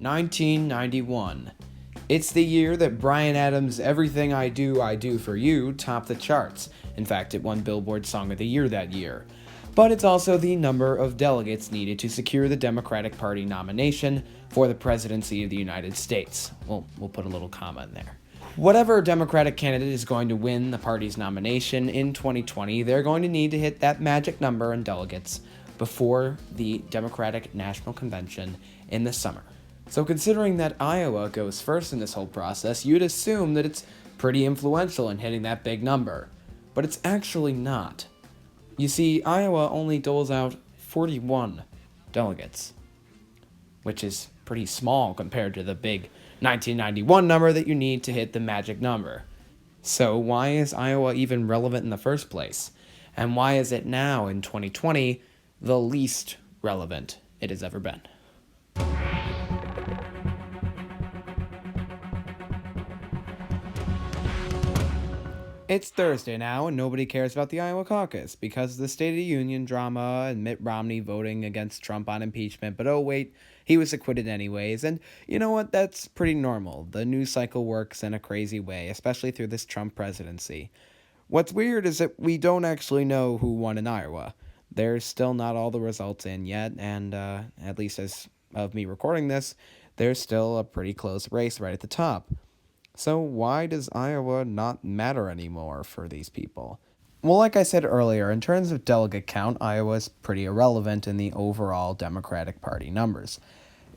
1991. It's the year that Bryan Adams' Everything I Do for You topped the charts. In fact, it won Billboard Song of the Year that year. But it's also the number of delegates needed to secure the Democratic Party nomination for the presidency of the United States. We'll put a little comma in there. Whatever Democratic candidate is going to win the party's nomination in 2020, they're going to need to hit that magic number in delegates before the Democratic National Convention in the summer. So considering that Iowa goes first in this whole process, you'd assume that it's pretty influential in hitting that big number. But it's actually not. You see, Iowa only doles out 41 delegates, which is pretty small compared to the big 1991 number that you need to hit the magic number. So why is Iowa even relevant in the first place? And why is it now, in 2020, the least relevant it has ever been? It's Thursday now, and nobody cares about the Iowa Caucus because of the State of the Union drama and Mitt Romney voting against Trump on impeachment. But oh wait, he was acquitted anyways, and you know what? That's pretty normal. The news cycle works in a crazy way, especially through this Trump presidency. What's weird is that we don't actually know who won in Iowa. There's still not all the results in yet, and at least as of me recording this, there's still a pretty close race right at the top. So why does Iowa not matter anymore for these people? Well, like I said earlier, in terms of delegate count, Iowa's pretty irrelevant in the overall Democratic Party numbers.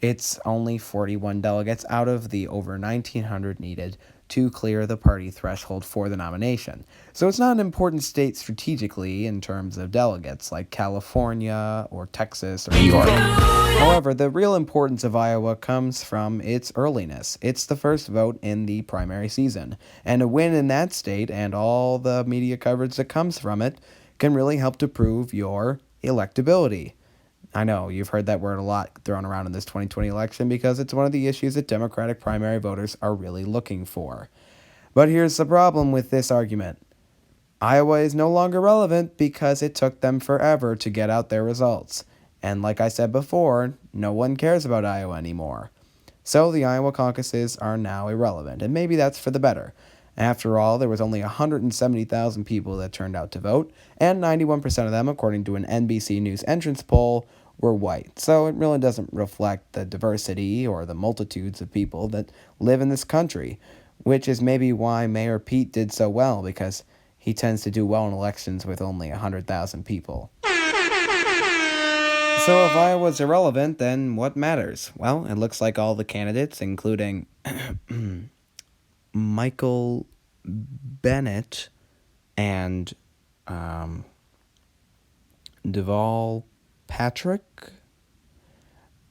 It's only 41 delegates out of the over 1,900 needed to clear the party threshold for the nomination. So it's not an important state strategically in terms of delegates like California or Texas or New York. However, the real importance of Iowa comes from its earliness. It's the first vote in the primary season, and a win in that state and all the media coverage that comes from it can really help to prove your electability. I know, you've heard that word a lot thrown around in this 2020 election because it's one of the issues that Democratic primary voters are really looking for. But here's the problem with this argument. Iowa is no longer relevant because it took them forever to get out their results. And like I said before, no one cares about Iowa anymore. So the Iowa caucuses are now irrelevant, and maybe that's for the better. After all, there was only 170,000 people that turned out to vote, and 91% of them, according to an NBC News entrance poll, were white. So it really doesn't reflect the diversity or the multitudes of people that live in this country, which is maybe why Mayor Pete did so well, because he tends to do well in elections with only 100,000 people. So if Iowa's irrelevant, then what matters? Well, it looks like all the candidates, including Michael Bennett and Deval Patrick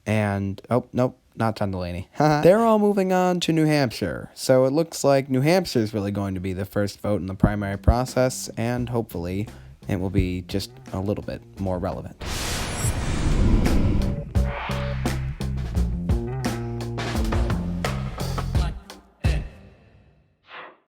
and not John Delaney. They're all moving on to New Hampshire. So it looks like New Hampshire is really going to be the first vote in the primary process, and hopefully it will be just a little bit more relevant.